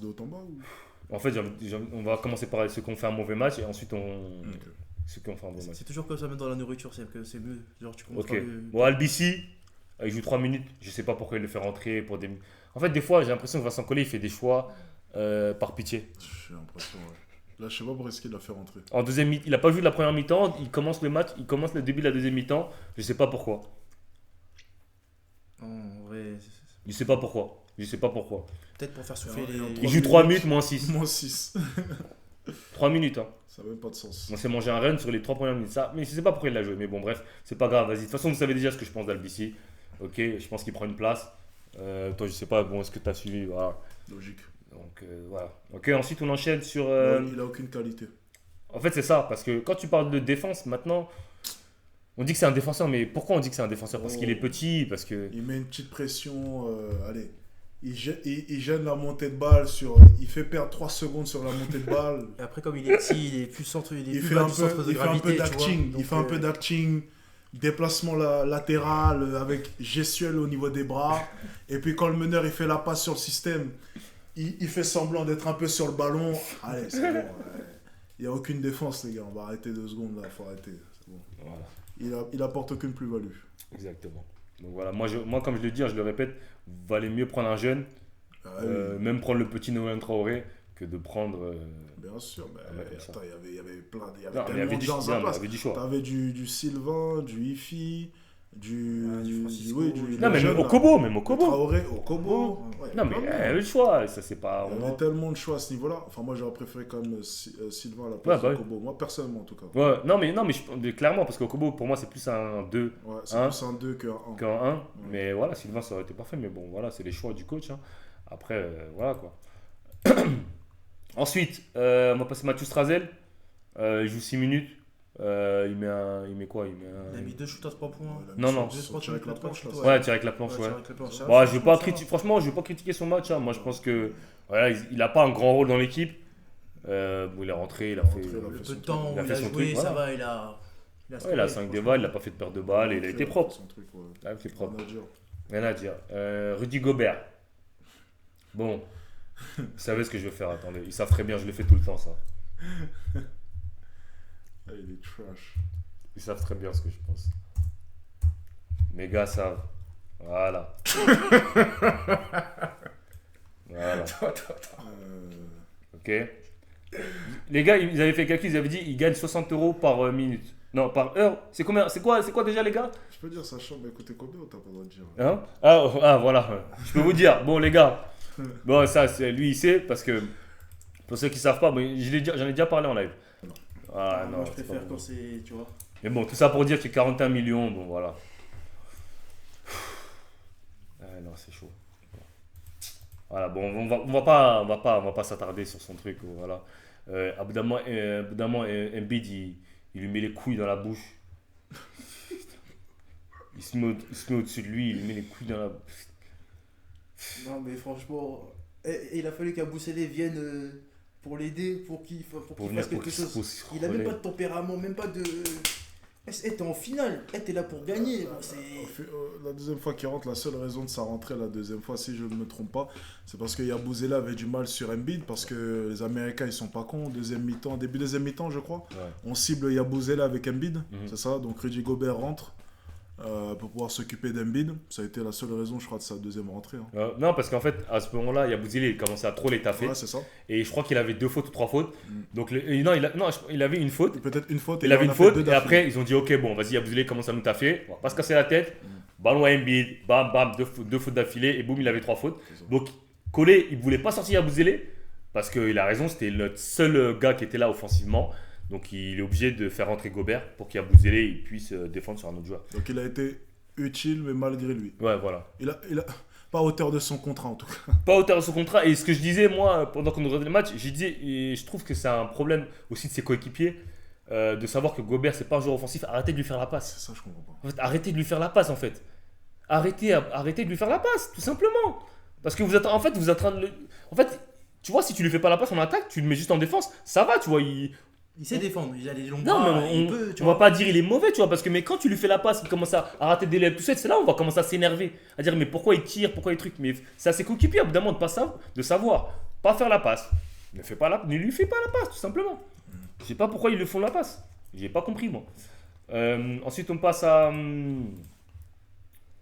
De haut en bas ou... En fait, on va commencer par ceux qui ont fait un mauvais match et ensuite Ok. ceux qui ont fait un bon match. C'est toujours comme ça, même dans la nourriture, c'est que c'est mieux. Genre, tu commences Ok. par le. Bon, Albici, il joue 3 minutes. Je sais pas pourquoi il le fait rentrer pour des. En fait, des fois, j'ai l'impression que Vincent Collet, il fait des choix par pitié. J'ai l'impression, ouais. Là, je sais pas pourquoi est-ce qu'il l'a fait rentrer. En deuxième mi il a pas joué de la première mi-temps. Il commence le match, il commence le début de la deuxième mi-temps. Je sais pas pourquoi. En vrai, Je sais pas pourquoi. Je sais pas pourquoi. peut-être pour faire souffler Et en les. Il 3 joue 3 minutes, minutes, moins 6. Moins 6. 3 minutes, hein. Ça n'a même pas de sens. On s'est mangé un run sur les 3 premières minutes. Ça, mais je sais pas pourquoi il l'a joué. Mais bon, bref, c'est pas grave. Vas-y. De toute façon, vous savez déjà ce que je pense d'Albici. Ok, je pense qu'il prend une place. Toi, je sais pas, bon, est-ce que tu as suivi? Voilà. Logique. Donc, voilà. Ok, ensuite, on enchaîne sur. Il a aucune qualité. En fait, c'est ça. Parce que quand tu parles de défense, maintenant, on dit que c'est un défenseur. Mais pourquoi on dit que c'est un défenseur? Parce qu'il est petit. Parce que. Il met une petite pression. Allez. Il gêne la montée de balle sur. Il fait perdre 3 secondes sur la montée de balle. Et après, comme il est petit, il est plus centre, il est Il plus fait bas un du centre peu, de il fait un peu gravité. Tu vois. d'acting. Il Donc, fait un peu d'acting. Déplacement latéral avec gestuelle au niveau des bras. Et puis quand le meneur il fait la passe sur le système, il fait semblant d'être un peu sur le ballon. Allez, c'est bon. Il n'y a aucune défense, les gars. On va arrêter 2 secondes là. Il faut arrêter. C'est bon. Voilà. Il apporte aucune plus-value. Exactement. Donc voilà. Moi, comme je le dis, je le répète, valait mieux prendre un jeune. Ah, oui. Même prendre le petit Noël Traoré que de prendre. Bien sûr. Mais ouais, ça. attends, il y avait plein. Il y Non, avait mais il y avait tellement de du, gens non, à sa mais il y place. avait du choix. T'avais du Sylvain, du Ifi, du Francisco, oui, du- Non, mais jeune, même au là. Kobo, même au Le Kobo. Traoré, au Kobo. Ouais, Non, mais il y avait le choix. Ça, c'est pas. Il y avait tellement de choix à ce niveau-là. Enfin, moi, j'aurais préféré quand même Sylvain à la Ouais, place bah de oui. Kobo. Moi, personnellement, en tout cas. Ouais, mais clairement, parce qu'au Kobo, pour moi, c'est plus un 2 Ouais, c'est Hein plus un 2 qu'un 1. qu'un 1. Mais voilà, Sylvain, ça aurait été parfait. Mais bon, voilà, c'est les choix du coach. Hein. Après, voilà quoi. Ensuite, on va passer Mathieu Strazel. Il joue 6 minutes. Il met quoi? Il a mis 2 shoots à 3 points. Non, non. Sorti avec la planche, là. Ouais, tirer avec la planche, ouais. tirer avec la planche. Bon, je vais pas franchement, je vais pas critiquer son match. Hein. Moi, je pense que voilà, il a pas un grand rôle dans l'équipe. Bon, il est rentré, il a fait. Il a Le fait peu son de temps il a où fait il a son joué, truc, ça voilà. va, il a. Ouais, il a scoré, 5 franchement. déballes, il a pas fait de perte de balles et il a été propre. Son truc, ouais. Il a été propre. Rien à dire. Rien à dire. Rudy Gobert. Bon, vous savez ce que je vais faire, attendez. Ils savent très bien, je le fais tout le temps, ça. Ah, il est trash. Ils savent très bien ce que je pense. Mes gars savent. Voilà. Voilà. Ok. Les gars, ils avaient fait le calcul, ils avaient dit ils gagnent 60 euros par minute. Non, par heure. C'est combien? C'est quoi déjà, les gars? Je peux dire, sachant, mais écoutez combien ou t'as pas le droit de dire? Hein voilà. Je peux vous dire. Bon, les gars. Bon, ça, lui, il sait parce que pour ceux qui savent pas, mais j'en ai déjà parlé en live. Ah, non, Moi, je c'est préfère pas quand bon. c'est. Tu vois. Mais bon, tout ça pour dire qu'il y a 41 millions, bon voilà. Ah, non, c'est chaud. Voilà, bon, on va pas s'attarder sur son truc, voilà. À bout d'un moment, Embiid, il lui met les couilles dans la bouche. Il se met au-dessus de lui, il lui met les couilles dans la bouche. Non, mais franchement. Et il a fallu qu'Aboussele vienne pour l'aider, pour qu'il fasse quelque chose. Il a même pas de tempérament, même pas de. T'es en finale, t'es là pour gagner. La deuxième fois qu'il rentre, la seule raison de sa rentrée, la deuxième fois, si je ne me trompe pas, c'est parce que Yabusele avait du mal sur Embiid, parce que les Américains, ils sont pas cons. Deuxième mi-temps, début deuxième mi-temps, je crois. Ouais. On cible Yabusele avec Embiid, c'est ça. Donc Rudy Gobert rentre pour pouvoir s'occuper d'Embiid. Ça a été la seule raison, je crois, de sa deuxième rentrée. Hein. Non, parce qu'en fait, à ce moment-là, Yabusele, il commençait à trop les taffer. Ouais, c'est ça. Et je crois qu'il avait 2 fautes ou 3 fautes. Donc, non, il avait une faute. Peut-être une faute. Il avait une faute et après ils ont dit ok bon vas-y Yabusele commence à nous taffer, on va pas se casser la tête, ballon à Embiid, bam bam, deux fautes d'affilée et boum il avait 3 fautes. Donc Collet il voulait pas sortir Yabusele parce qu'il a raison, c'était le seul gars qui était là offensivement, donc il est obligé de faire rentrer Gobert pour qu'Yabusele il puisse défendre sur un autre joueur. Donc il a été utile mais malgré lui. Ouais voilà. Il a pas à hauteur de son contrat en tout cas. Pas à hauteur de son contrat et ce que je disais moi pendant qu'on regardait le match, j'ai dit et je trouve que c'est un problème aussi de ses coéquipiers. De savoir que Gobert c'est pas un joueur offensif, arrêtez de lui faire la passe. C'est ça, je comprends pas. En fait, arrêtez de lui faire la passe en fait. Arrêtez de lui faire la passe, tout simplement. Parce que vous êtes en train de le... En fait, tu vois, si tu lui fais pas la passe en attaque, tu le mets juste en défense, ça va, tu vois. Il sait défendre, il a les longs Non, bras, mais il peut, tu on va vois. pas dire il est mauvais, tu vois, parce que mais quand tu lui fais la passe, il commence à rater des lèvres, tout ça, c'est là où on va commencer à s'énerver. À dire, mais pourquoi il tire, pourquoi il truc. Mais c'est à ses coéquipiers, évidemment, de savoir. pas faire la passe. Ne lui fais pas la passe, tout simplement. Je sais pas pourquoi ils le font la passe. J'ai pas compris, moi. Ensuite, on passe à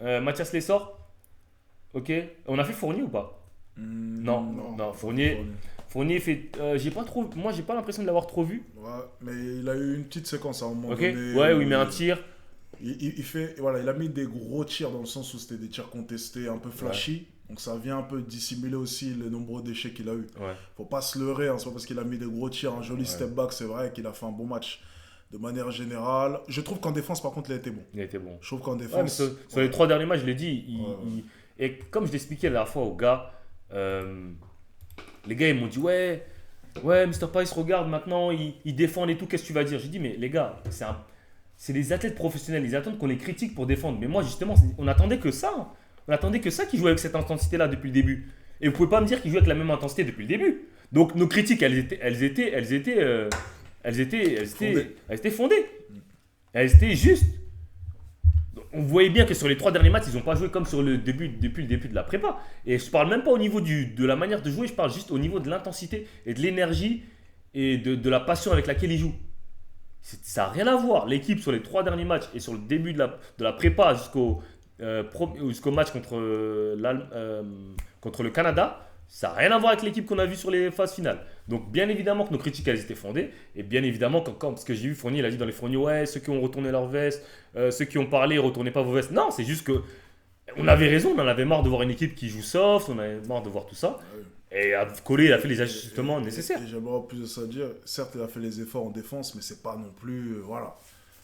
Mathias Lessort. Ok. On a fait Fournier ou pas? Non. Fournier fait. Moi, j'ai pas l'impression de l'avoir trop vu. Ouais, mais il a eu une petite séquence à un moment Ok. donné. Ouais, où il met un tir. Il a mis des gros tirs dans le sens où c'était des tirs contestés, un peu flashy. Donc ça vient un peu dissimuler aussi les nombreux déchets qu'il a eu. Ouais. Faut pas se leurrer, c'est pas parce qu'il a mis des gros tirs, un joli step back, c'est vrai qu'il a fait un bon match. De manière générale, je trouve qu'en défense, par contre, il a été bon. Il a été bon. Je trouve qu'en défense. Sur les 3 derniers matchs, je l'ai dit. Et comme je l'expliquais la dernière fois aux gars, les gars, ils m'ont dit ouais, Mr. Price, regarde maintenant, ils défendent et tout, qu'est-ce que tu vas dire? J'ai dit, mais les gars, c'est des athlètes professionnels, ils attendent qu'on les critique pour défendre. Mais moi, justement, on attendait que ça. On attendait que ça qu'ils jouent avec cette intensité-là depuis le début. Et vous pouvez pas me dire qu'ils jouent avec la même intensité depuis le début. Donc nos critiques, elles étaient fondées. Elles étaient justes. On voyait bien que sur les 3 derniers matchs, ils n'ont pas joué comme depuis le début de la prépa. Et je parle même pas au niveau de la manière de jouer, je parle juste au niveau de l'intensité et de l'énergie et de la passion avec laquelle ils jouent. Ça n'a rien à voir. L'équipe sur les 3 derniers matchs et sur le début de la prépa jusqu'au match contre le Canada, ça n'a rien à voir avec l'équipe qu'on a vue sur les phases finales. Donc bien évidemment que nos critiques elles étaient fondées, et bien évidemment parce que j'ai vu Fournier, il a dit dans les Fourniers, ouais, ceux qui ont retourné leur veste, ceux qui ont parlé, retournez pas vos vestes. Non, c'est juste que on avait raison, on en avait marre de voir une équipe qui joue soft, on avait marre de voir tout ça. Et Collé, il a fait les ajustements nécessaires. Et j'aimerais plus de ça dire, certes il a fait les efforts en défense, mais c'est pas non plus, voilà.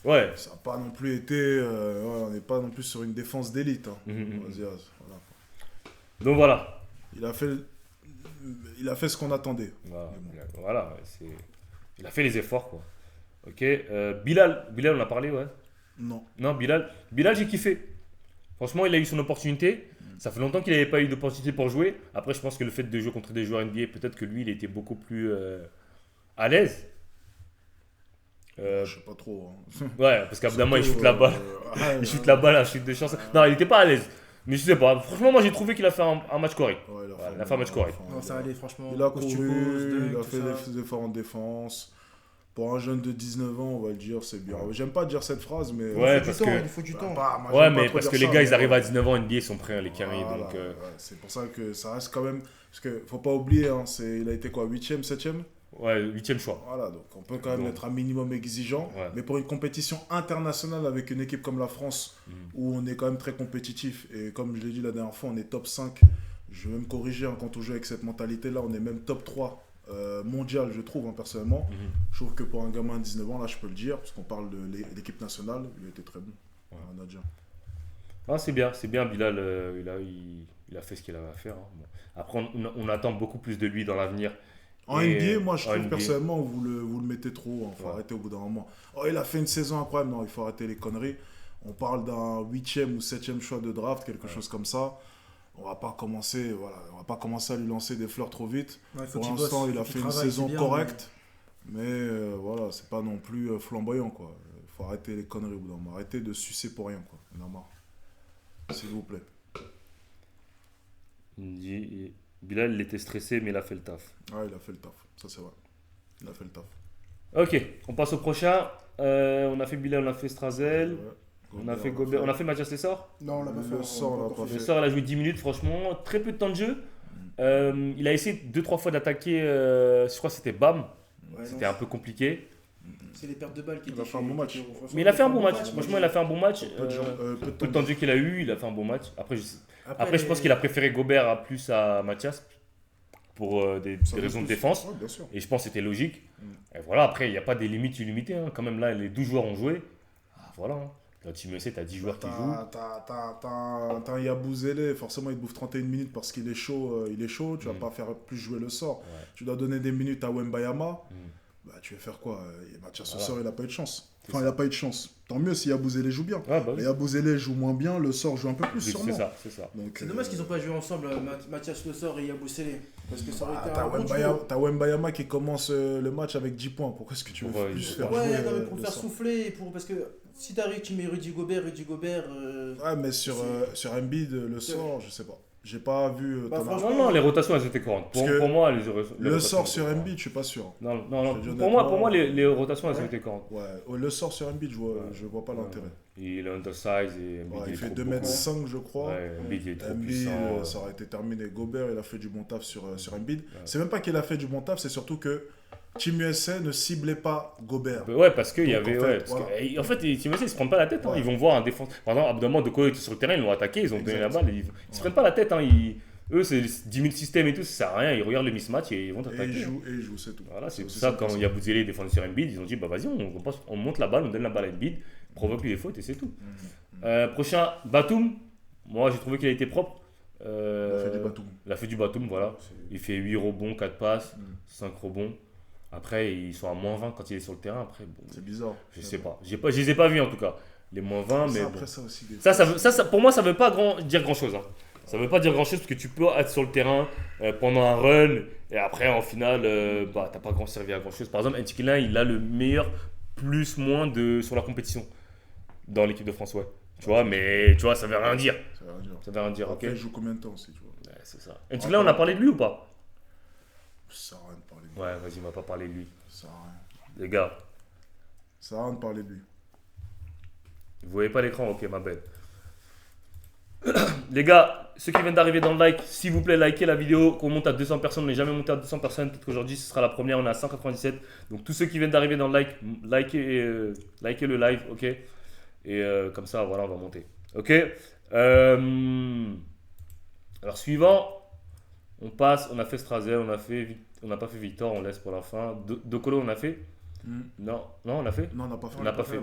Ouais. Ça n'a pas non plus été, on n'est pas non plus sur une défense d'élite. Hein. On va dire, voilà. Donc voilà. Il a fait ce qu'on attendait. Voilà, il a fait les efforts, quoi. Ok. Bilal, on a parlé, ouais. Non, Bilal, j'ai kiffé. Franchement, il a eu son opportunité. Ça fait longtemps qu'il n'avait pas eu d'opportunité pour jouer. Après, je pense que le fait de jouer contre des joueurs NBA, peut-être que lui, il était beaucoup plus à l'aise. je sais pas trop. Hein. Ouais, parce qu'à bout d'un moment, il shoot la balle. Il shoot la balle, un shoot de chance. Non, il n'était pas à l'aise. Mais je sais pas. Franchement, moi, j'ai trouvé qu'il a fait un match correct. Ouais, il a fait un match correct. Non, ça allait, franchement. Il a couru, il a fait des efforts en défense. Pour un jeune de 19 ans, on va le dire, c'est bien. J'aime pas dire cette phrase, mais... Ouais, il faut du temps. Ouais, mais parce que les gars, ils arrivent à 19 ans, NBA, ils sont prêts à les carrer. Voilà, Donc, ouais, c'est pour ça que ça reste quand même... Parce qu'il faut pas oublier, hein, il a été quoi, 8e, 7e? Ouais, 8e choix. Voilà, donc on peut quand même être un minimum exigeant. Ouais. Mais pour une compétition internationale avec une équipe comme la France, où on est quand même très compétitif, et comme je l'ai dit la dernière fois, on est top 5. Je vais me corriger, hein, quand on joue avec cette mentalité-là, on est même top 3 mondial, je trouve, hein, personnellement. Je trouve que pour un gamin de 19 ans, là, je peux le dire, parce qu'on parle de l'équipe nationale, il a été très bon. On a dire. Ah, c'est bien, Bilal, il a fait ce qu'il avait à faire. Hein. Bon. Après, on attend beaucoup plus de lui dans l'avenir. En NBA, moi, je trouve personnellement, vous le mettez trop. Il faut arrêter au bout d'un moment. Oh, il a fait une saison incroyable. Non, il faut arrêter les conneries. On parle d'un 8e ou 7e choix de draft, quelque chose comme ça. On va pas commencer à lui lancer des fleurs trop vite. Pour l'instant, il a fait une saison correcte. Mais voilà, c'est pas non plus flamboyant, quoi. Il faut arrêter les conneries au bout d'un moment. Arrêtez de sucer pour rien, quoi. Il y en a marre. S'il vous plaît. Bilal, il était stressé, mais il a fait le taf. Ouais, il a fait le taf. Ça, c'est vrai. Il a fait le taf. Ok, on passe au prochain. On a fait Bilal, on a fait Strazel. Ouais. On a fait Gobert. On a fait Mathias Lessort? Non, on l'a pas fait. Lessort, il a joué 10 minutes, franchement. Très peu de temps de jeu. Il a essayé 2-3 fois d'attaquer. Je crois que c'était Bam. Ouais, c'était un peu compliqué. C'est les pertes de balles qui Il a fait un bon match. Mais il a fait un bon match. Franchement, il a fait un bon match. Peu de temps de jeu qu'il a eu, il a fait un bon match. Après, je pense qu'il a préféré Gobert plus à Mathias pour des raisons de défense. Ouais, et je pense que c'était logique. Et voilà, après, il n'y a pas des limites illimitées. Hein. Quand même, là, les 12 joueurs ont joué. Voilà. Hein. Dans le Team USA, tu as 10 joueurs qui jouent. T'as un Yabouzélé, forcément il te bouffe 31 minutes parce qu'il est chaud, tu vas pas faire plus jouer le sort. Ouais. Tu dois donner des minutes à Wembayama, bah, tu vas faire quoi? Mathias Lessort, il a pas eu de chance. Enfin, il a pas eu de chance. Tant mieux si Yabouzélé joue bien. Ah, bah oui. Mais Yabouzélé joue moins bien, le sort joue un peu plus sûrement. C'est ça. C'est dommage qu'ils n'ont pas joué ensemble, Mathias Lessort et Yabouzélé. Parce que ça aurait été t'as Wembayama qui commence le match avec 10 points. Pourquoi est-ce que tu veux plus faire jouer mais pour faire souffler, parce que si t'arrives, tu mets Rudy Gobert. Ouais, mais sur Embiid, le sort, je sais pas. J'ai pas vu. Non, les rotations, elles étaient courantes. Pour moi, les le sort sur Embiid, je suis pas sûr. Non. Pour moi, les rotations, elles étaient courantes. Ouais, le sort sur Embiid, je vois pas l'intérêt. Il est undersize et Embiid il fait 2m5, je crois. Ouais, Embiid est trop puissant. Ça aurait été terminé. Gobert, il a fait du bon taf sur Embiid. Ouais. C'est même pas qu'il a fait du bon taf, c'est surtout que Team USA ne ciblait pas Gobert. Ouais, parce qu'il y avait. En fait, Team USA, ils se prennent pas la tête. Ils vont voir un défense. Par exemple, Abdoman de Colo était sur le terrain, ils l'ont attaqué, ils ont donné la balle. Ils se prennent pas la tête. Eux, c'est 10 000 systèmes et tout, ça sert à rien. Ils regardent le mismatch et ils vont attaquer. Et ils jouent, c'est tout. Voilà, c'est pour ça quand il y a Bouzélé défendu sur Embiid, ils ont dit vas-y, on monte la balle, on donne la balle à Embiid, provoque lui les fautes et c'est tout. Prochain, Batum. Moi, j'ai trouvé qu'il a été propre. Il a fait du Batum. Voilà. Il fait 8 rebonds, 4 passes, 5 rebonds. Après, ils sont à moins 20 quand il est sur le terrain. Après, c'est bizarre. Je sais pas. Je les ai pas vus en tout cas. Les moins 20, mais. Après, ça aussi. Ça, pour moi, ça veut pas dire grand chose. Ça veut pas dire grand chose parce que tu peux être sur le terrain pendant un run et après, en finale, t'as pas servi à grand chose. Par exemple, Ntikina, il a le meilleur plus-moins sur la compétition dans l'équipe de France. Ouais. Tu vois, mais tu vois, ça veut rien dire. Ça veut rien dire. Après, il joue combien de temps aussi, tu vois. Ouais, c'est ça. Ntikina, on a parlé de lui ou pas? Ça sert à rien de parler de lui. Ouais, vas-y, on va pas parler de lui. Ça sert à rien. Les gars. Ça sert à rien de parler de lui. Vous voyez pas l'écran? Ok, ma belle. Les gars, ceux qui viennent d'arriver dans le like, s'il vous plaît, likez la vidéo, qu'on monte à 200 personnes. On n'est jamais monté à 200 personnes. Peut-être qu'aujourd'hui, ce sera la première. On est à 197. Donc, tous ceux qui viennent d'arriver dans le like, likez le live, ok? Et comme ça, voilà, on va monter. Ok? Alors, suivant. On passe, on a fait Strazel, on n'a pas fait Victor, on laisse pour la fin. De Colo, on a fait Non, on l'a fait Non, on n'a pas fait. On n'a pas fait.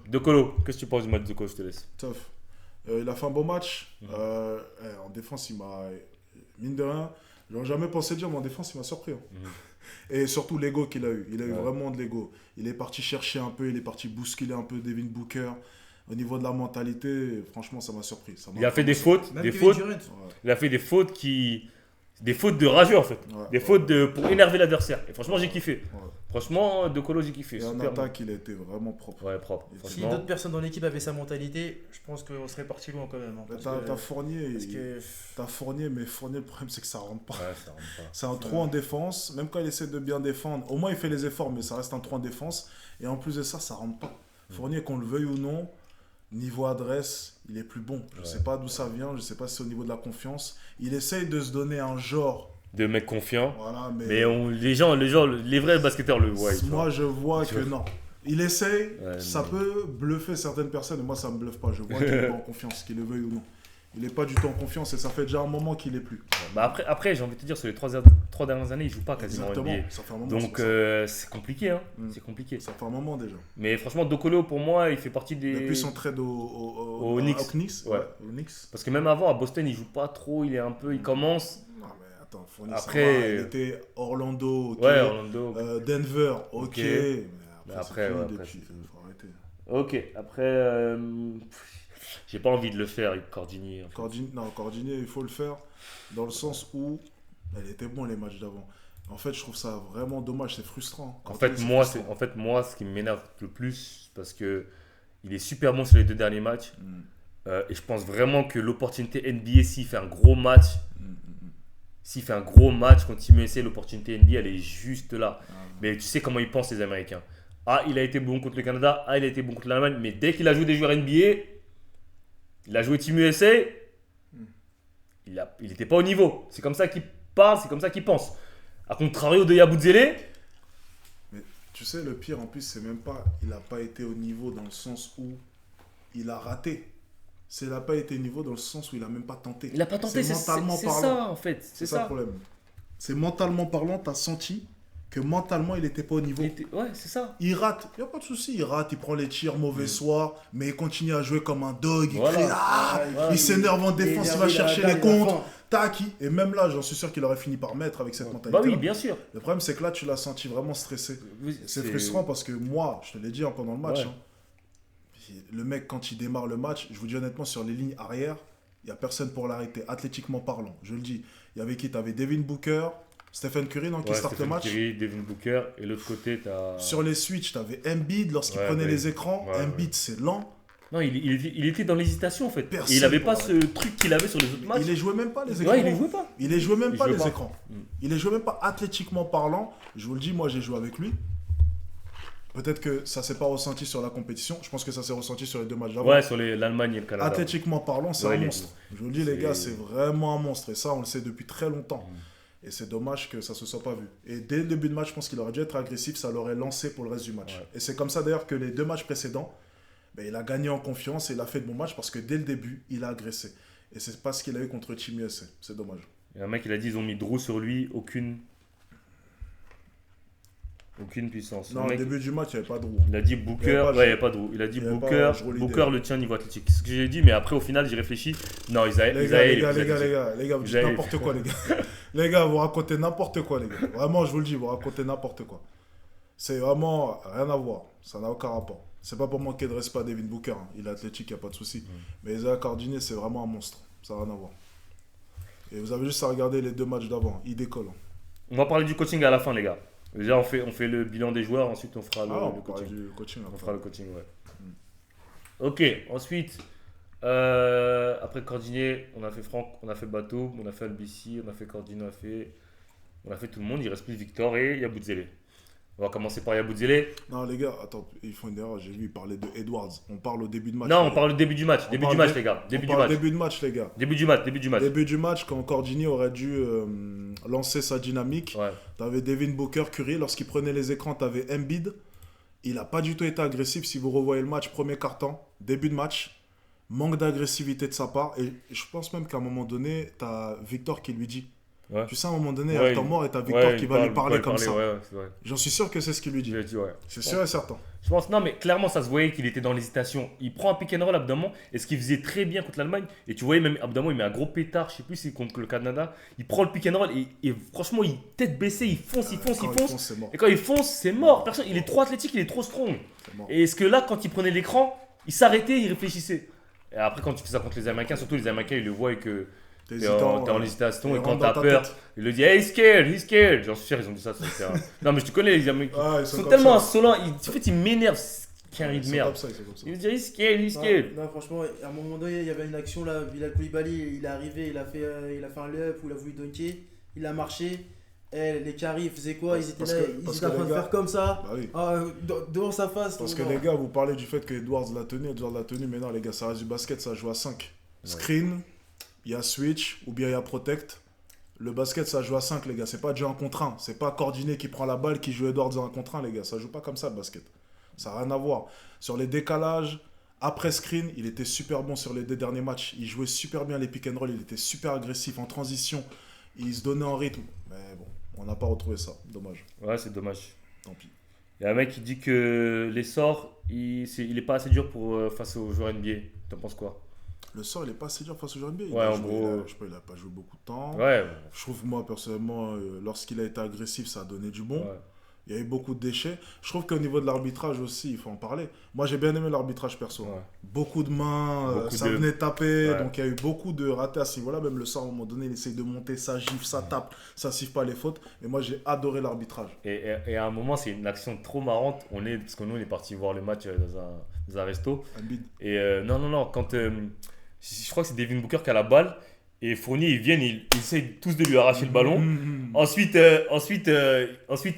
De Colo, qu'est-ce que tu penses du match de Colo? Je te laisse. Tough. Il a fait un bon match. En défense, il m'a. Mine de rien, j'aurais jamais pensé dire, mais en défense, il m'a surpris. Et surtout l'ego qu'il a eu. Il a eu vraiment de l'ego. Il est parti chercher un peu, il est parti bousculer un peu Devin Booker. Au niveau de la mentalité, franchement, ça m'a surpris. Il a fait des fautes. Il a fait des fautes Des fautes de rageux en fait. Des fautes pour énerver l'adversaire. Et franchement, j'ai kiffé. Franchement, De Colo, j'ai kiffé. Et en attaque, il a été vraiment propre. Ouais, propre. Si d'autres personnes dans l'équipe avaient sa mentalité, je pense qu'on serait parti loin quand même. T'as Fournier. T'as Fournier, mais Fournier, le problème, c'est que ça rentre pas. Ouais, ça rentre pas. C'est un trou en défense. Même quand il essaie de bien défendre, au moins il fait les efforts, mais ça reste un trou en défense. Et en plus de ça, ça rentre pas. Fournier, qu'on le veuille ou non, niveau adresse, il est plus bon. Je sais pas d'où ça vient, je sais pas si c'est au niveau de la confiance. Il essaye de se donner un genre de mec confiant. Voilà, mais les vrais basketteurs le voient. Moi, je vois que non. Il essaye, ça peut bluffer certaines personnes, et moi, ça me bluffe pas. Je vois qu'il est pas en confiance, qu'il le veuille ou non. Il n'est pas du tout en confiance et ça fait déjà un moment qu'il est plus. Bah après j'ai envie de te dire, sur les 3 dernières années, il joue pas quasiment en NBA. Ça fait un moment, donc c'est compliqué. C'est compliqué. Ça fait un moment déjà. Mais franchement, De Colo, pour moi, il fait partie des... Depuis son trade au Knicks. Ouais, au Knicks. Parce que même avant, à Boston, il joue pas trop. Il est un peu... Il commence... Non mais attends, Fournier, après... il était Orlando, ok. Ouais, Orlando. Denver, ok. Mais après, faut arrêter. Ok, après... J'ai pas envie de le faire avec Cordinier. En fait. Cordinier, il faut le faire dans le sens où elle était bon les matchs d'avant. En fait, je trouve ça vraiment dommage, c'est frustrant. En fait, moi, ce qui m'énerve le plus, parce que il est super bon sur les 2 derniers matchs. Et je pense vraiment que l'opportunité NBA, s'il fait un gros match, contre Team USA, l'opportunité NBA, elle est juste là. Mais tu sais comment ils pensent les Américains. Il a été bon contre le Canada, il a été bon contre l'Allemagne, mais dès qu'il a joué des joueurs NBA, il a joué Team USA, il n'était pas au niveau. C'est comme ça qu'il parle, c'est comme ça qu'il pense. A contrario de Yabusele. Mais tu sais, le pire en plus, c'est même pas, il n'a pas été au niveau dans le sens où il a raté. Il n'a pas été au niveau dans le sens où il n'a même pas tenté. Il n'a pas tenté, c'est ça en fait. C'est ça le problème. C'est mentalement parlant, tu as senti que mentalement, il n'était pas au niveau. Ouais, c'est ça. Il rate, il n'y a pas de souci, il rate, il prend les tirs, mauvais soir, mais il continue à jouer comme un dog, il crie, il s'énerve en défense, il va chercher les contres, tac, et même là, j'en suis sûr qu'il aurait fini par mettre avec cette mentalité. Bah oui, bien sûr. Le problème, c'est que là, tu l'as senti vraiment stressé. C'est frustrant parce que moi, je te l'ai dit pendant le match, le mec, quand il démarre le match, je vous dis honnêtement, sur les lignes arrière, il n'y a personne pour l'arrêter, athlétiquement parlant, je le dis. Il y avait qui? Tu avais Devin Booker, Stephen Curry qui start le match. Curry, Devin Booker, et l'autre côté, tu as... Sur les switches, tu avais Embiid lorsqu'il prenait les écrans. Embiid, c'est lent. Non, il était dans l'hésitation en fait. Personne, Et il n'avait pas ce truc qu'il avait sur les autres matchs. Il les jouait même pas les écrans. Ouais, il les jouait pas. Il les jouait même Il pas jouait les pas. écrans. Il les jouait même pas athlétiquement parlant. Je vous le dis, moi j'ai joué avec lui. Peut-être que ça s'est pas ressenti sur la compétition. Je pense que ça s'est ressenti sur les 2 matchs d'avant. Ouais, sur l'Allemagne et le Canada. Athlétiquement parlant, c'est Ouais, un monstre. Je vous le dis, les gars, c'est vraiment un monstre. Et ça, on le sait depuis très longtemps. Et c'est dommage que ça se soit pas vu. Et dès le début de match, je pense qu'il aurait dû être agressif. Ça l'aurait lancé pour le reste du match. Ouais. Et c'est comme ça d'ailleurs que les 2 matchs précédents, ben, il a gagné en confiance et il a fait de bons matchs parce que dès le début, il a agressé. Et c'est pas ce qu'il a eu contre Team USA. C'est dommage. Il y a un mec, il a dit ils ont mis Drew sur lui, aucune puissance. Non, Le au mec, début du match, il n'y avait pas de roue. il a dit Il y Booker, avait pas de- ouais, il n'y a pas de Drew. Il a dit il y avait Booker, pas de Drew Booker leader. le tient niveau athlétique. C'est ce que j'ai dit, mais après, au final, j'ai réfléchi. Non, Isaïe, Les gars, vous dites Isaïe- n'importe quoi, les gars. Les gars, vous racontez n'importe quoi, les gars. Vraiment, je vous le dis, vous racontez n'importe quoi. C'est vraiment rien à voir. Ça n'a aucun rapport. C'est pas pour manquer de respect à Devin Booker. Hein. Il est athlétique, il n'y a pas de souci. Mais Isaiah Cardinier, c'est vraiment un monstre. Ça n'a rien à voir. Et vous avez juste à regarder les 2 matchs d'avant. Il décolle. Hein. On va parler du coaching à la fin, les gars. Déjà, on fait le bilan des joueurs, ensuite on fera On le parle coaching. du coaching. On après. fera le coaching, ouais. Ok, ensuite, après Cordinier, on a fait Franck, on a fait Bateau, on a fait Albici, on a fait Cordinier, on a fait tout le monde. Il reste plus Victor et Yabusele. On va commencer par Yabusele. Non, les gars, attends, ils font une erreur. J'ai vu, ils parlaient de Edwards. On parle au début de match. Non, les on gars. parle du début du match. On Début parle du match, dé- les gars. Début On du parle match. début de match, les gars. Début du match. Début du match. Début du match, quand Cordini aurait dû lancer sa dynamique, Ouais. t'avais Devin Booker, Curry. Lorsqu'il prenait les écrans, t'avais Embiid. Il n'a pas du tout été agressif. Si vous revoyez le match, premier quart-temps, début de match, manque d'agressivité de sa part. Et je pense même qu'à un moment donné, t'as Victor qui lui dit. Ouais. Tu sais, à un moment donné, Ouais, à temps il- mort, et t'as Victor Ouais, qui il va lui parler il comme ça. Ouais, c'est vrai. J'en suis sûr que c'est ce qu'il lui dit. Je l'ai dit, ouais. C'est sûr et certain. Je pense, non, mais clairement, ça se voyait qu'il était dans l'hésitation. Il prend un pick and roll abdomen, et ce qu'il faisait très bien contre l'Allemagne, et tu voyais même abdomen, il met un gros pétard, je sais plus si c'est contre le Canada. Il prend le pick and roll, et franchement, il tête baissée, il fonce. Quand il fonce, c'est mort. Et quand il fonce, c'est mort. Personne, il est trop athlétique, il est trop strong. C'est mort. Et est-ce que là, quand il prenait l'écran, il s'arrêtait, il réfléchissait. Et après, quand tu fais ça contre les Américains, surtout les Américains, ils le voient et que T'es t'es hésitant, en ouais. hésitation, Il et quand rentre dans t'as ta peur, tête. il le dit hey, he's scared. J'en suis sûr, ils ont dit ça sur le terrain. Non, mais je te connais, les Américains. Ah, ils Ils sont sont comme tellement ça. insolents, en fait, ils m'énervent. Carré Ils de sont merde. comme ça, ils sont comme ça. Il veut dire he's scared. Non, franchement, à un moment donné, il y avait une action là. Bilal Koulibaly, il est arrivé, il a fait un lay-up où il a voulu dunker. Il a marché. Les carrés, ils faisaient quoi? Ils étaient Parce là, que- ils parce étaient en que train les de gars- faire comme ça. Bah oui. Devant sa face. Parce donc que non. les gars, vous parlez du fait que Edwards l'a tenu, mais non, les gars, ça reste du basket, ça joue à 5. Screen, il y a switch ou bien il y a protect. Le basket, ça joue à 5, les gars. C'est pas déjà un contre 1. C'est pas Cordiné qui prend la balle, qui joue Edwards en un contre 1, les gars. Ça joue pas comme ça, le basket. Ça n'a rien à voir. Sur les décalages, après screen, il était super bon sur les 2 derniers matchs. Il jouait super bien les pick and roll. Il était super agressif en transition. Il se donnait en rythme. Mais bon, on n'a pas retrouvé ça. Dommage. Ouais, c'est dommage. Tant pis. Il y a un mec qui dit que les sorts, il est pas assez dur pour face aux joueurs NBA. T'en penses quoi? Le sort, il est pas assez dur face au joueur NBA. Ouais, en gros. Je sais pas, il a pas joué beaucoup de temps. Ouais. Je trouve, moi, personnellement, lorsqu'il a été agressif, ça a donné du bon. Ouais. Il y a eu beaucoup de déchets. Je trouve qu'au niveau de l'arbitrage aussi, il faut en parler. Moi, j'ai bien aimé l'arbitrage perso. Ouais. Beaucoup de mains, Beaucoup ça de- venait taper. Ouais. Donc, il y a eu beaucoup de ratés à ce niveau-là. Même le sort, à un moment donné, il essaye de monter, ça gifle, ça tape, ça siffle pas les fautes. Et moi, j'ai adoré l'arbitrage. Et à un moment, c'est une action trop marrante. Parce que nous, on est parti voir le match dans un resto. Embiid. Et non, quand je crois que c'est Devin Booker qui a la balle. Et Fournier, ils viennent, ils essayent tous de lui arracher le ballon. Ensuite,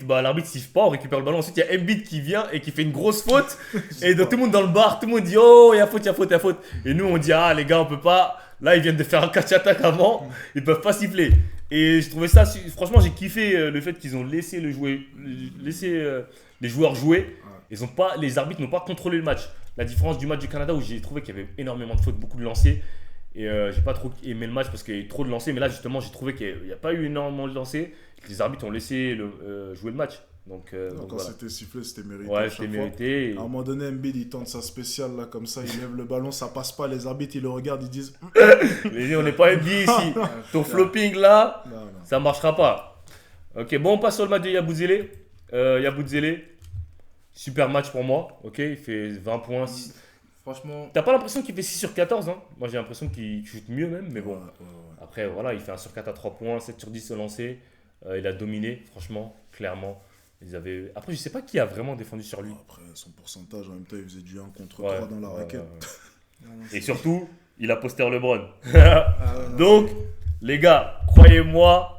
bah, l'arbitre siffle pas, on récupère le ballon. Ensuite, il y a Embiid qui vient et qui fait une grosse faute. Et donc, tout le monde dans le bar, tout le monde dit oh, il y a faute, il y a faute, il y a faute. Et nous, on dit ah, les gars, on peut pas. Là, ils viennent de faire un catch-attack avant, ils peuvent pas siffler. Et je trouvais ça, franchement, j'ai kiffé le fait qu'ils ont laissé les joueurs jouer. Les arbitres n'ont pas contrôlé le match. La différence du match du Canada où j'ai trouvé qu'il y avait énormément de fautes, beaucoup de lancers. Et j'ai pas trop aimé le match parce qu'il y a eu trop de lancers. Mais là, justement, j'ai trouvé qu'il n'y a pas eu énormément de lancers. Les arbitres ont laissé jouer le match. Donc Quand voilà. c'était sifflé, c'était mérité. Ouais, à c'était chaque fois. mérité. À un moment donné, Embiid, il tente sa spéciale, là, comme ça, il lève le ballon, ça passe pas. Les arbitres, ils le regardent, ils disent On n'est pas NBA ici. Ton flopping là, non, non. ça marchera pas. Ok, bon, on passe sur le match de Yabusele. Yabusele, super match pour moi. Ok, il fait 20 points. Franchement, T'as pas l'impression qu'il fait 6 sur 14 hein? Moi j'ai l'impression qu'il shoot mieux même, mais bon. Ouais. Après voilà, il fait 1 sur 4 à 3 points, 7 sur 10 au lancer. Il a dominé, franchement, clairement. Après, je sais pas qui a vraiment défendu sur lui. Après, son pourcentage, en même temps, il faisait du 1 contre 3 dans la raquette. Et surtout, il a posté LeBron. Donc, les gars, croyez-moi,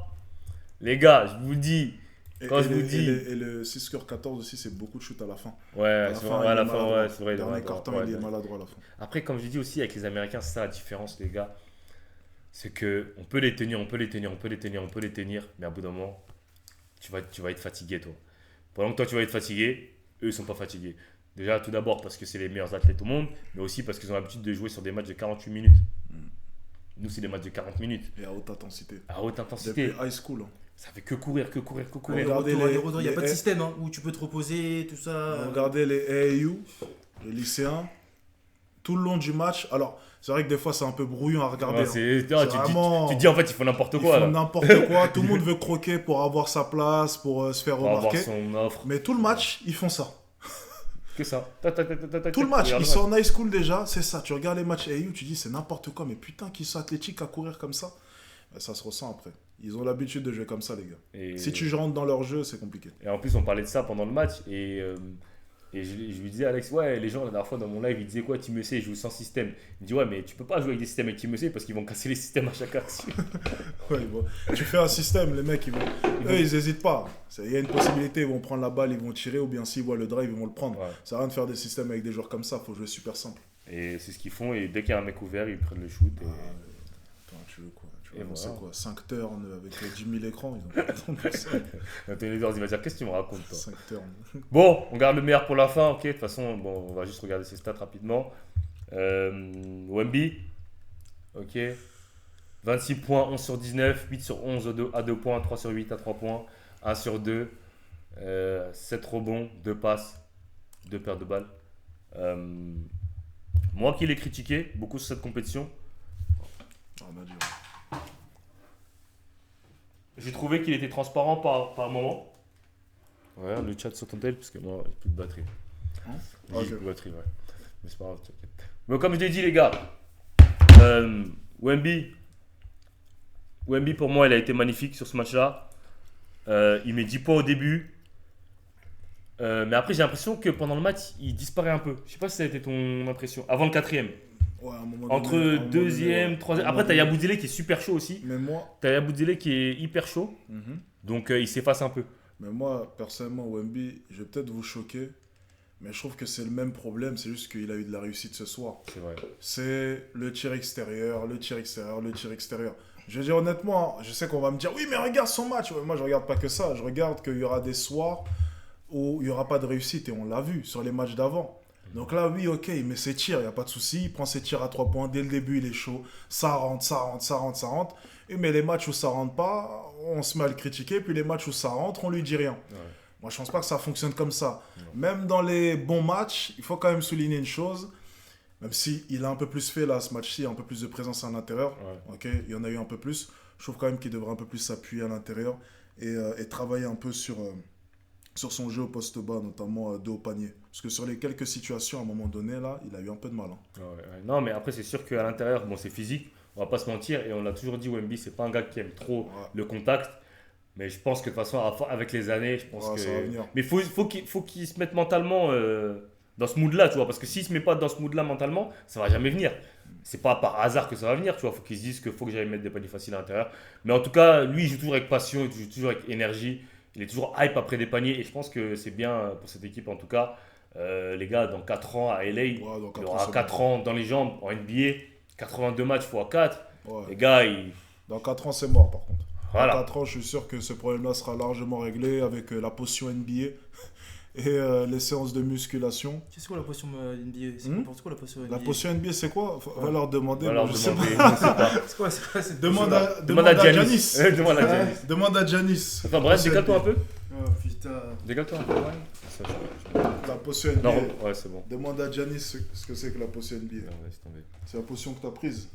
les gars, je vous dis, quand je vous dis. Et le 6-14 aussi, c'est beaucoup de shoot à la fin. Ouais, c'est vrai, à la fin, ouais, c'est vrai. Dernier carton, il est maladroit à la fin. Après, comme je dis aussi, avec les Américains, c'est ça la différence, les gars. C'est qu'on peut les tenir, mais à bout d'un moment, tu vas être fatigué, toi. Pendant que toi, tu vas être fatigué, eux, ils sont pas fatigués. Déjà, tout d'abord, parce que c'est les meilleurs athlètes au monde, mais aussi parce qu'ils ont l'habitude de jouer sur des matchs de 48 minutes. Nous, c'est des matchs de 40 minutes. Et à haute intensité. À haute intensité. Depuis high school. Ça fait que courir. Regardez il n'y a pas de système où tu peux te reposer, tout ça. Regardez les AAU, les lycéens, tout le long du match. Alors, c'est vrai que des fois, c'est un peu brouillon à regarder. Tu dis en fait, ils font n'importe quoi. Ils font n'importe quoi. Tout le monde veut croquer pour avoir sa place, pour se faire remarquer. Avoir son offre. Mais tout le match, ils font ça. Que ça. Tout le match, ils sont en high school déjà, c'est ça. Tu regardes les matchs AAU, tu dis c'est n'importe quoi, mais putain, qu'ils sont athlétiques à courir comme ça. Ça se ressent après. Ils ont l'habitude de jouer comme ça, les gars. Si tu rentres dans leur jeu, c'est compliqué. Et en plus, on parlait de ça pendant le match. Et je lui disais, Alex, ouais, les gens, la dernière fois dans mon live, ils disaient quoi, Team EC, ils jouent sans système. Il me dit, ouais, mais tu peux pas jouer avec des systèmes avec Team EC parce qu'ils vont casser les systèmes à chaque action. Ouais, bon. Tu fais un système, les mecs, ils hésitent pas. Il y a une possibilité, ils vont prendre la balle, ils vont tirer, ou bien s'ils voient le drive, ils vont le prendre. Ouais. Ça sert à rien de faire des systèmes avec des joueurs comme ça, il faut jouer super simple. Et c'est ce qu'ils font, et dès qu'il y a un mec ouvert, ils prennent le shoot. Attends, tu veux quoi? C'est quoi 5 turns avec 10 000 écrans, ils ont pas le temps de ça. Il va dire, qu'est-ce que tu me racontes, toi? 5 turns. Bon, on garde le meilleur pour la fin, ok. De toute façon, bon, on va juste regarder ses stats rapidement. Wemby, ok. 26 points, 11 sur 19, 8 sur 11 à 2 points, 3 sur 8 à 3 points, 1 sur 2, 7 rebonds, 2 passes, 2 paires de balles. Moi qui l'ai critiqué beaucoup sur cette compétition, j'ai trouvé qu'il était transparent par moment. Ouais, le chat sur ton tel, parce que moi, j'ai plus de batterie. J'ai plus de batterie, ouais. Mais c'est pas grave, t'inquiète. Mais comme je l'ai dit, les gars, Wemby, pour moi, il a été magnifique sur ce match-là. Il met 10 points au début. Mais après, j'ai l'impression que pendant le match, il disparaît un peu. Je sais pas si ça a été ton impression. Avant le quatrième. Ouais, entre deuxième, troisième. Après, t'as Yabusele qui est super chaud aussi. Mais moi. T'as Yabusele qui est hyper chaud. Donc, il s'efface un peu. Mais moi, personnellement, Wemby, je vais peut-être vous choquer. Mais je trouve que c'est le même problème. C'est juste qu'il a eu de la réussite ce soir. C'est vrai. C'est le tir extérieur. Je veux dire, honnêtement, je sais qu'on va me dire oui, mais regarde son match. Moi, je regarde pas que ça. Je regarde qu'il y aura des soirs où il n'y aura pas de réussite. Et on l'a vu sur les matchs d'avant. Donc là, oui, ok, il met ses tirs, il n'y a pas de souci. Il prend ses tirs à 3 points. Dès le début, il est chaud. Ça rentre. Et mais les matchs où ça rentre pas, on se met à le critiquer. Puis les matchs où ça rentre, on lui dit rien. Ouais. Moi, je pense pas que ça fonctionne comme ça. Ouais. Même dans les bons matchs, il faut quand même souligner une chose. Même s'il a un peu plus fait là, ce match-ci, un peu plus de présence à l'intérieur. Ouais. Ok, il y en a eu un peu plus. Je trouve quand même qu'il devrait un peu plus s'appuyer à l'intérieur et travailler un peu sur son jeu au poste bas, notamment dos au panier. Parce que sur les quelques situations, à un moment donné, là, il a eu un peu de mal. Hein. Ouais. Non, mais après, c'est sûr qu'à l'intérieur, bon, c'est physique, on va pas se mentir, et on l'a toujours dit, Wemby, c'est pas un gars qui aime trop le contact. Mais je pense que de toute façon, avec les années, je pense que... Ça va venir. Mais faut qu'il se mette mentalement dans ce mood-là, tu vois. Parce que s'il se met pas dans ce mood-là mentalement, ça va jamais venir. C'est pas par hasard que ça va venir, tu vois. Faut qu'il se dise qu'il faut que j'aille mettre des paniers faciles à l'intérieur. Mais en tout cas, lui, il joue toujours avec passion, il joue toujours avec énergie. Il est toujours hype après des paniers et je pense que c'est bien pour cette équipe en tout cas. Les gars, dans 4 ans à LA, il aura 4 ans dans les jambes en NBA, 82 matchs x 4. Ouais. Les gars, dans 4 ans, c'est mort par contre. Voilà. Dans 4 ans, je suis sûr que ce problème-là sera largement réglé avec la potion NBA et les séances de musculation. C'est quoi la potion NBA? C'est n'importe quoi la potion NBA? La potion NBA, c'est quoi? Va leur demander. Je sais pas. C'est quoi cette demande à Giannis. Demande à Giannis. Attends, bref, décale-toi un peu. Oh putain. Décale-toi un peu. La potion NBA. Non, ouais, c'est bon. Demande à Giannis ce que c'est que la potion NBA. Ouais, c'est la potion que tu as prise.